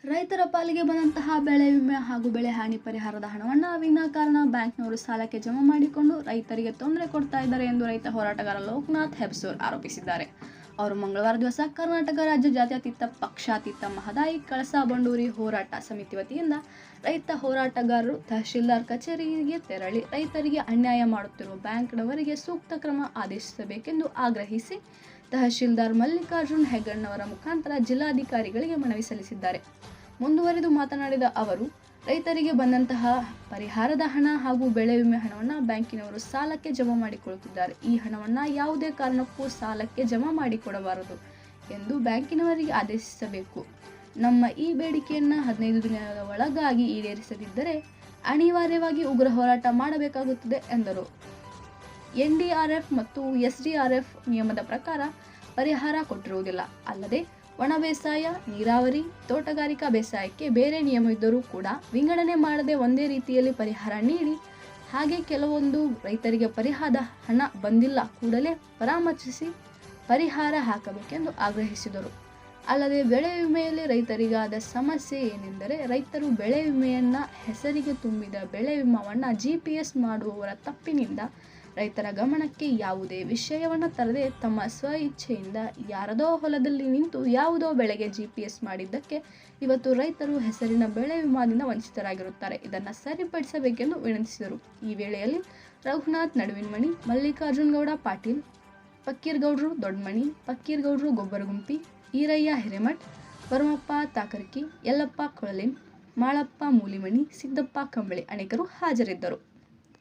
ರೈತರ ಪಾಲಿಗೆ ಬಂದಂತಹ ಬೆಳೆ ವಿಮೆ ಹಾಗೂ ಬೆಳೆ ಹಾನಿ ಪರಿಹಾರದ ಹಣವನ್ನು ವಿನಾಕಾರಣ ಬ್ಯಾಂಕ್ನವರು ಸಾಲಕ್ಕೆ ಜಮಾ ಮಾಡಿಕೊಂಡು ರೈತರಿಗೆ ತೊಂದರೆ ಕೊಡ್ತಾ ಇದ್ದಾರೆ ಎಂದು ರೈತ ಹೋರಾಟಗಾರ ಲೋಕನಾಥ್ ಹೆಬ್ಸೂರ್ ಆರೋಪಿಸಿದ್ದಾರೆ. ಅವರು ಮಂಗಳವಾರ ದಿವಸ ಕರ್ನಾಟಕ ರಾಜ್ಯ ಜಾತ್ಯತೀತ ಪಕ್ಷಾತೀತ ಮಹದಾಯಿ ಕಳಸಾ ಬಂಡೂರಿ ಹೋರಾಟ ಸಮಿತಿ ವತಿಯಿಂದ ರೈತ ಹೋರಾಟಗಾರರು ತಹಶೀಲ್ದಾರ್ ಕಚೇರಿಗೆ ತೆರಳಿ ರೈತರಿಗೆ ಅನ್ಯಾಯ ಮಾಡುತ್ತಿರುವ ಬ್ಯಾಂಕ್ನವರಿಗೆ ಸೂಕ್ತ ಕ್ರಮ ಆದೇಶಿಸಬೇಕೆಂದು ಆಗ್ರಹಿಸಿ ತಹಶೀಲ್ದಾರ್ ಮಲ್ಲಿಕಾರ್ಜುನ್ ಹೆಗ್ಗಣ್ಣವರ ಮುಖಾಂತರ ಜಿಲ್ಲಾಧಿಕಾರಿಗಳಿಗೆ ಮನವಿ ಸಲ್ಲಿಸಿದ್ದಾರೆ. ಮುಂದುವರೆದು ಮಾತನಾಡಿದ ಅವರು, ರೈತರಿಗೆ ಬಂದಂತಹ ಪರಿಹಾರದ ಹಣ ಹಾಗೂ ಬೆಳೆ ವಿಮೆ ಹಣವನ್ನು ಬ್ಯಾಂಕಿನವರು ಸಾಲಕ್ಕೆ ಜಮಾ ಮಾಡಿಕೊಳ್ಳುತ್ತಿದ್ದಾರೆ. ಈ ಹಣವನ್ನು ಯಾವುದೇ ಕಾರಣಕ್ಕೂ ಸಾಲಕ್ಕೆ ಜಮಾ ಮಾಡಿಕೊಡಬಾರದು ಎಂದು ಬ್ಯಾಂಕಿನವರಿಗೆ ಆದೇಶಿಸಬೇಕು. ನಮ್ಮ ಈ ಬೇಡಿಕೆಯನ್ನು 15 ದಿನದ ಒಳಗಾಗಿ ಈಡೇರಿಸದಿದ್ದರೆ ಅನಿವಾರ್ಯವಾಗಿ ಉಗ್ರ ಹೋರಾಟ ಮಾಡಬೇಕಾಗುತ್ತದೆ ಎಂದರು. NDRF ಮತ್ತು SDRF ನಿಯಮದ ಪ್ರಕಾರ ಪರಿಹಾರ ಕೊಟ್ಟಿರುವುದಿಲ್ಲ. ಅಲ್ಲದೆ ಒಣ ಬೇಸಾಯ, ನೀರಾವರಿ, ತೋಟಗಾರಿಕಾ ಬೇಸಾಯಕ್ಕೆ ಬೇರೆ ನಿಯಮವಿದ್ದರೂ ಕೂಡ ವಿಂಗಡಣೆ ಮಾಡದೆ ಒಂದೇ ರೀತಿಯಲ್ಲಿ ಪರಿಹಾರ ನೀಡಿ, ಹಾಗೆ ಕೆಲವೊಂದು ರೈತರಿಗೆ ಪರಿಹಾರದ ಹಣ ಬಂದಿಲ್ಲ ಕೂಡಲೇ ಪರಾಮರ್ಶಿಸಿ ಪರಿಹಾರ ಹಾಕಬೇಕೆಂದು ಆಗ್ರಹಿಸಿದರು. ಅಲ್ಲದೆ ಬೆಳೆ ವಿಮೆಯಲ್ಲಿ ರೈತರಿಗಾದ ಸಮಸ್ಯೆ ಏನೆಂದರೆ, ರೈತರು ಬೆಳೆ ವಿಮೆಯನ್ನು ಹೆಸರಿಗೆ ತುಂಬಿದ ಬೆಳೆ ವಿಮಾವನ್ನು GPS ಮಾಡುವವರ ತಪ್ಪಿನಿಂದ ರೈತರ ಗಮನಕ್ಕೆ ಯಾವುದೇ ವಿಷಯವನ್ನು ತರದೆ ತಮ್ಮ ಸ್ವ ಇಚ್ಛೆಯಿಂದ ಯಾರದೋ ಹೊಲದಲ್ಲಿ ನಿಂತು ಯಾವುದೋ ಬೆಳೆಗೆ GPS ಮಾಡಿದ್ದಕ್ಕೆ ಇವತ್ತು ರೈತರು ಹೆಸರಿನ ಬೆಳೆ ವಿಮಾದಿಂದ ವಂಚಿತರಾಗಿರುತ್ತಾರೆ. ಇದನ್ನು ಸರಿಪಡಿಸಬೇಕೆಂದು ವಿನಂತಿಸಿದರು. ಈ ವೇಳೆಯಲ್ಲಿ ರಘುನಾಥ್ ನಡುವಿನಮಣಿ, ಮಲ್ಲಿಕಾರ್ಜುನ್ ಗೌಡ ಪಾಟೀಲ್, ಪಕ್ಕೀರ್ಗೌಡರು ದೊಡ್ಡಮಣಿ, ಪಕ್ಕೀರ್ಗೌಡರು ಗೊಬ್ಬರಗುಂಪಿ, ಈರಯ್ಯ ಹಿರೇಮಠ್, ಭರಮಪ್ಪ ತಾಕರ್ಕಿ, ಯಲ್ಲಪ್ಪ ಕೊಳಲಿನ್, ಮಾಳಪ್ಪ ಮೂಲಿಮಣಿ, ಸಿದ್ದಪ್ಪ ಕಂಬಳಿ ಅನೇಕರು ಹಾಜರಿದ್ದರು.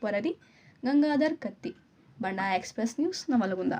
ವರದಿ ಗಂಗಾಧರ್ ಕತ್ತಿ, ಬಂಡಾಯ ಎಕ್ಸ್‌ಪ್ರೆಸ್ ನ್ಯೂಸ್, ನವಲಗುಂದ.